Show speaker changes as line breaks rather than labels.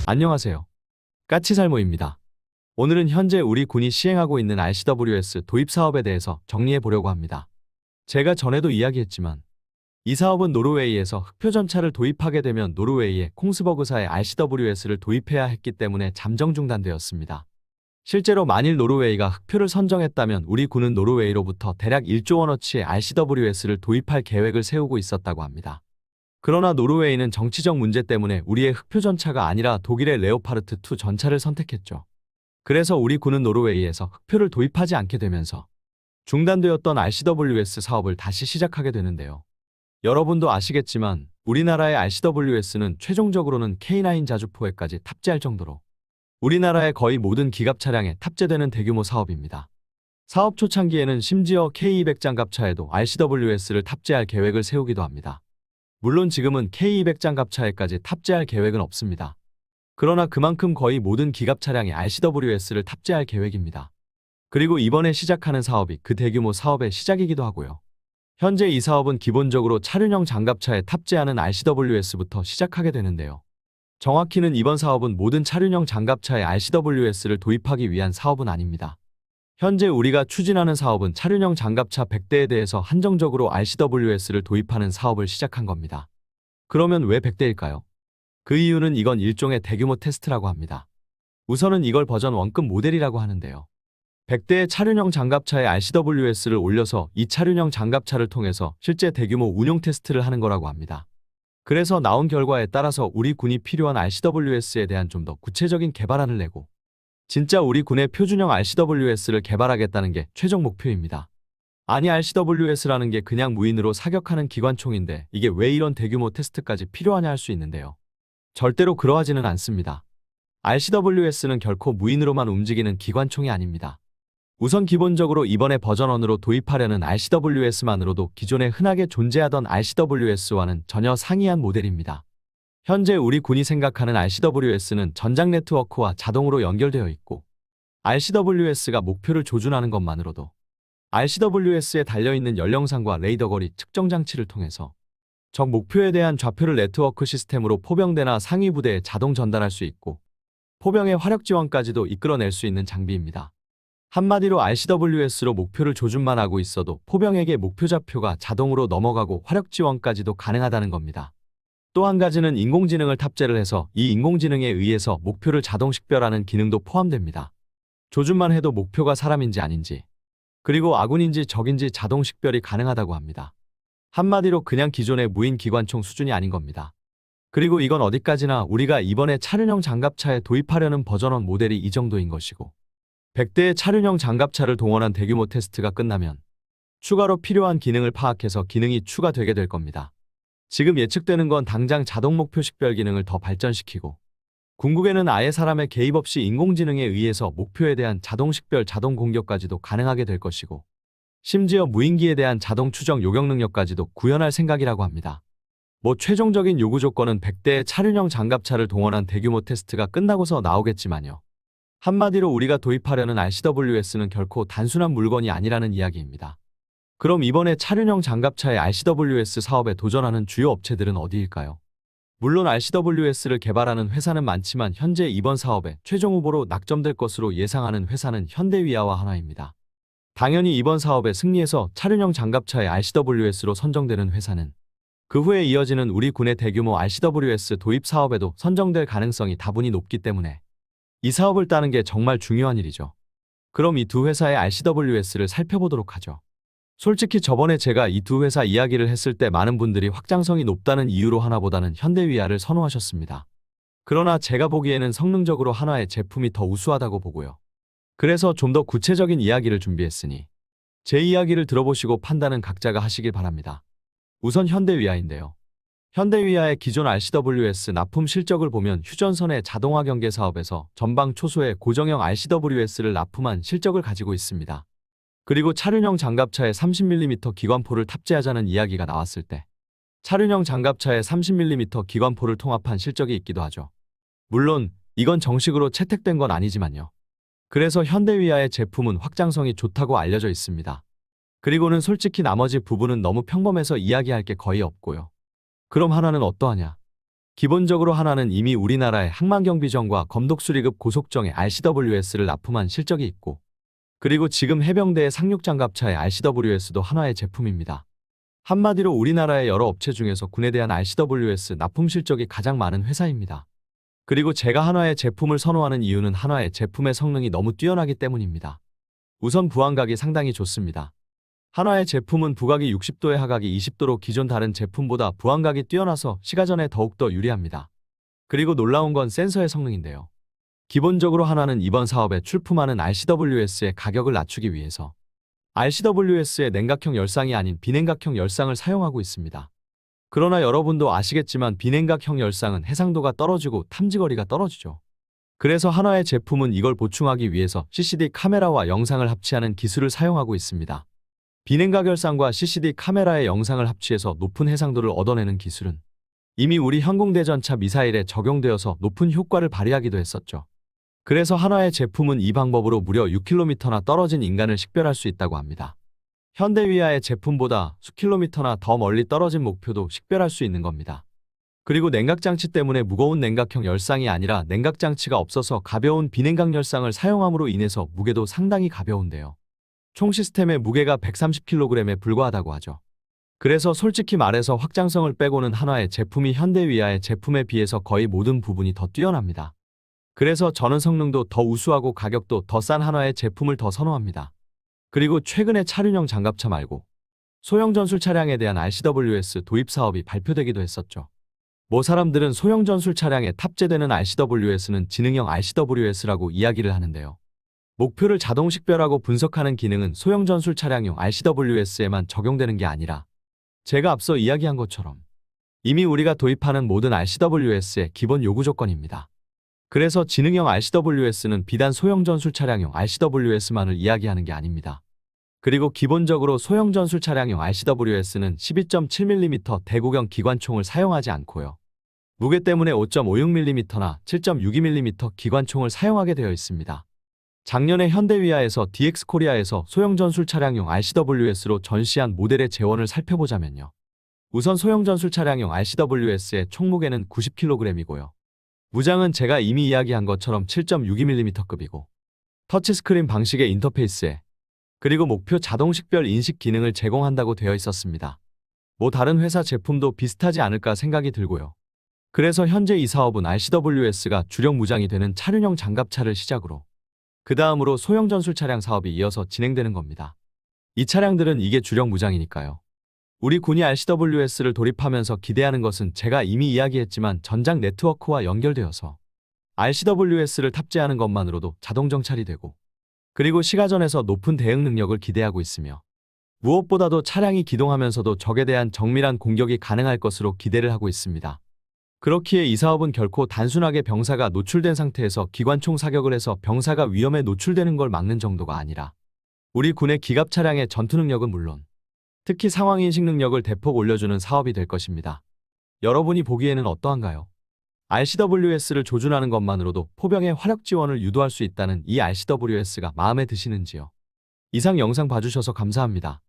안녕하세요. 까치살모입니다. 오늘은 현재 우리 군이 시행하고 있는 RCWS 도입 사업에 대해서 정리해 보려고 합니다. 제가 전에도 이야기했지만 이 사업은 노르웨이에서 흑표 전차를 도입하게 되면 노르웨이의 콩스버그사의 RCWS를 도입해야 했기 때문에 잠정 중단되었습니다. 실제로 만일 노르웨이가 흑표를 선정했다면 우리 군은 노르웨이로부터 대략 1조 원어치의 RCWS를 도입할 계획을 세우고 있었다고 합니다. 그러나 노르웨이는 정치적 문제 때문에 우리의 흑표 전차가 아니라 독일의 레오파르트 2 전차를 선택했죠. 그래서 우리 군은 노르웨이에서 흑표를 도입하지 않게 되면서 중단되었던 RCWS 사업을 다시 시작하게 되는데요. 여러분도 아시겠지만 우리나라의 RCWS는 최종적으로는 K9 자주포에까지 탑재할 정도로 우리나라의 거의 모든 기갑 차량에 탑재되는 대규모 사업입니다. 사업 초창기에는 심지어 K200 장갑차에도 RCWS를 탑재할 계획을 세우기도 합니다. 물론 지금은 K200 장갑차에까지 탑재할 계획은 없습니다. 그러나 그만큼 거의 모든 기갑 차량에 RCWS를 탑재할 계획입니다. 그리고 이번에 시작하는 사업이 그 대규모 사업의 시작이기도 하고요. 현재 이 사업은 기본적으로 차륜형 장갑차에 탑재하는 RCWS부터 시작하게 되는데요. 정확히는 이번 사업은 모든 차륜형 장갑차에 RCWS를 도입하기 위한 사업은 아닙니다. 현재 우리가 추진하는 사업은 차륜형 장갑차 100대에 대해서 한정적으로 RCWS를 도입하는 사업을 시작한 겁니다. 그러면 왜 100대일까요? 그 이유는 이건 일종의 대규모 테스트라고 합니다. 우선은 이걸 버전 1급 모델이라고 하는데요. 100대의 차륜형 장갑차에 RCWS를 올려서 이 차륜형 장갑차를 통해서 실제 대규모 운용 테스트를 하는 거라고 합니다. 그래서 나온 결과에 따라서 우리 군이 필요한 RCWS에 대한 좀 더 구체적인 개발안을 내고 진짜 우리 군의 표준형 RCWS를 개발하겠다는 게 최종 목표입니다. 아니 RCWS라는 게 그냥 무인으로 사격하는 기관총인데 이게 왜 이런 대규모 테스트까지 필요하냐 할 수 있는데요. 절대로 그러하지는 않습니다. RCWS는 결코 무인으로만 움직이는 기관총이 아닙니다. 우선 기본적으로 이번에 버전 1으로 도입하려는 RCWS만으로도 기존에 흔하게 존재하던 RCWS와는 전혀 상이한 모델입니다. 현재 우리 군이 생각하는 RCWS는 전장 네트워크와 자동으로 연결되어 있고 RCWS가 목표를 조준하는 것만으로도 RCWS에 달려있는 연령상과 레이더 거리 측정 장치를 통해서 적 목표에 대한 좌표를 네트워크 시스템으로 포병대나 상위 부대에 자동 전달할 수 있고 포병의 화력 지원까지도 이끌어낼 수 있는 장비입니다. 한마디로 RCWS로 목표를 조준만 하고 있어도 포병에게 목표 좌표가 자동으로 넘어가고 화력 지원까지도 가능하다는 겁니다. 또 한 가지는 인공지능을 탑재를 해서 이 인공지능에 의해서 목표를 자동 식별하는 기능도 포함됩니다. 조준만 해도 목표가 사람인지 아닌지 그리고 아군인지 적인지 자동 식별이 가능하다고 합니다. 한마디로 그냥 기존의 무인 기관총 수준이 아닌 겁니다. 그리고 이건 어디까지나 우리가 이번에 차륜형 장갑차에 도입하려는 버전 1 모델이 이 정도인 것이고 100대의 차륜형 장갑차를 동원한 대규모 테스트가 끝나면 추가로 필요한 기능을 파악해서 기능이 추가되게 될 겁니다. 지금 예측되는 건 당장 자동 목표 식별 기능을 더 발전시키고 궁극에는 아예 사람의 개입 없이 인공지능에 의해서 목표에 대한 자동 식별, 자동 공격까지도 가능하게 될 것이고 심지어 무인기에 대한 자동 추적 요격 능력까지도 구현할 생각이라고 합니다. 최종적인 요구 조건은 100대의 차륜형 장갑차를 동원한 대규모 테스트가 끝나고서 나오겠지만요. 한마디로 우리가 도입하려는 RCWS는 결코 단순한 물건이 아니라는 이야기입니다. 그럼 이번에 차륜형 장갑차의 RCWS 사업에 도전하는 주요 업체들은 어디일까요? 물론 RCWS를 개발하는 회사는 많지만 현재 이번 사업에 최종 후보로 낙점될 것으로 예상하는 회사는 현대위아와 한화입니다. 당연히 이번 사업에 승리해서 차륜형 장갑차의 RCWS로 선정되는 회사는 그 후에 이어지는 우리 군의 대규모 RCWS 도입 사업에도 선정될 가능성이 다분히 높기 때문에 이 사업을 따는 게 정말 중요한 일이죠. 그럼 이 두 회사의 RCWS를 살펴보도록 하죠. 솔직히 저번에 제가 이 두 회사 이야기를 했을 때 많은 분들이 확장성이 높다는 이유로 하나보다는 현대위아를 선호하셨습니다. 그러나 제가 보기에는 성능적으로 한화의 제품이 더 우수하다고 보고요. 그래서 좀 더 구체적인 이야기를 준비했으니 제 이야기를 들어보시고 판단은 각자가 하시길 바랍니다. 우선 현대위아인데요. 현대위아의 기존 RCWS 납품 실적을 보면 휴전선의 자동화 경계 사업에서 전방 초소의 고정형 RCWS를 납품한 실적을 가지고 있습니다. 그리고 차륜형 장갑차에 30mm 기관포를 탑재하자는 이야기가 나왔을 때 차륜형 장갑차에 30mm 기관포를 통합한 실적이 있기도 하죠. 물론 이건 정식으로 채택된 건 아니지만요. 그래서 현대위아의 제품은 확장성이 좋다고 알려져 있습니다. 그리고는 솔직히 나머지 부분은 너무 평범해서 이야기할 게 거의 없고요. 그럼 한화는 어떠하냐? 기본적으로 하나는 이미 우리나라의 항만경비정과 검독수리급 고속정에 RCWS를 납품한 실적이 있고, 그리고 지금 해병대의 상륙장갑차의 RCWS도 한화의 제품입니다. 한마디로 우리나라의 여러 업체 중에서 군에 대한 RCWS 납품 실적이 가장 많은 회사입니다. 그리고 제가 한화의 제품을 선호하는 이유는 한화의 제품의 성능이 너무 뛰어나기 때문입니다. 우선 부항각이 상당히 좋습니다. 한화의 제품은 부각이 60도에 하각이 20도로 기존 다른 제품보다 부항각이 뛰어나서 시가전에 더욱더 유리합니다. 그리고 놀라운 건 센서의 성능인데요. 기본적으로 한화는 이번 사업에 출품하는 RCWS의 가격을 낮추기 위해서 RCWS의 냉각형 열상이 아닌 비냉각형 열상을 사용하고 있습니다. 그러나 여러분도 아시겠지만 비냉각형 열상은 해상도가 떨어지고 탐지거리가 떨어지죠. 그래서 한화의 제품은 이걸 보충하기 위해서 CCD 카메라와 영상을 합치하는 기술을 사용하고 있습니다. 비냉각 열상과 CCD 카메라의 영상을 합치해서 높은 해상도를 얻어내는 기술은 이미 우리 현공대전차 미사일에 적용되어서 높은 효과를 발휘하기도 했었죠. 그래서 한화의 제품은 이 방법으로 무려 6km나 떨어진 인간을 식별할 수 있다고 합니다. 현대위아의 제품보다 수킬로미터나 더 멀리 떨어진 목표도 식별할 수 있는 겁니다. 그리고 냉각장치 때문에 무거운 냉각형 열상이 아니라 냉각장치가 없어서 가벼운 비냉각 열상을 사용함으로 인해서 무게도 상당히 가벼운데요. 총 시스템의 무게가 130kg에 불과하다고 하죠. 그래서 솔직히 말해서 확장성을 빼고는 한화의 제품이 현대위아의 제품에 비해서 거의 모든 부분이 더 뛰어납니다. 그래서 저는 성능도 더 우수하고 가격도 더 싼 한화의 제품을 더 선호합니다. 그리고 최근에 차륜형 장갑차 말고 소형 전술 차량에 대한 RCWS 도입 사업이 발표되기도 했었죠. 사람들은 소형 전술 차량에 탑재되는 RCWS는 지능형 RCWS라고 이야기를 하는데요. 목표를 자동 식별하고 분석하는 기능은 소형 전술 차량용 RCWS에만 적용되는 게 아니라 제가 앞서 이야기한 것처럼 이미 우리가 도입하는 모든 RCWS의 기본 요구 조건입니다. 그래서 지능형 RCWS는 비단 소형 전술 차량용 RCWS만을 이야기하는 게 아닙니다. 그리고 기본적으로 소형 전술 차량용 RCWS는 12.7mm 대구경 기관총을 사용하지 않고요. 무게 때문에 5.56mm나 7.62mm 기관총을 사용하게 되어 있습니다. 작년에 현대위아에서 DX코리아에서 소형 전술 차량용 RCWS로 전시한 모델의 재원을 살펴보자면요. 우선 소형 전술 차량용 RCWS의 총무게는 90kg이고요. 무장은 제가 이미 이야기한 것처럼 7.62mm급이고 터치스크린 방식의 인터페이스에 그리고 목표 자동 식별 인식 기능을 제공한다고 되어 있었습니다. 다른 회사 제품도 비슷하지 않을까 생각이 들고요. 그래서 현재 이 사업은 RCWS가 주력 무장이 되는 차륜형 장갑차를 시작으로 그 다음으로 소형 전술 차량 사업이 이어서 진행되는 겁니다. 이 차량들은 이게 주력 무장이니까요. 우리 군이 RCWS를 도입하면서 기대하는 것은 제가 이미 이야기했지만 전장 네트워크와 연결되어서 RCWS를 탑재하는 것만으로도 자동 정찰이 되고 그리고 시가전에서 높은 대응 능력을 기대하고 있으며 무엇보다도 차량이 기동하면서도 적에 대한 정밀한 공격이 가능할 것으로 기대를 하고 있습니다. 그렇기에 이 사업은 결코 단순하게 병사가 노출된 상태에서 기관총 사격을 해서 병사가 위험에 노출되는 걸 막는 정도가 아니라 우리 군의 기갑 차량의 전투 능력은 물론 특히 상황인식 능력을 대폭 올려주는 사업이 될 것입니다. 여러분이 보기에는 어떠한가요? RCWS를 조준하는 것만으로도 포병의 화력 지원을 유도할 수 있다는 이 RCWS가 마음에 드시는지요? 이상 영상 봐주셔서 감사합니다.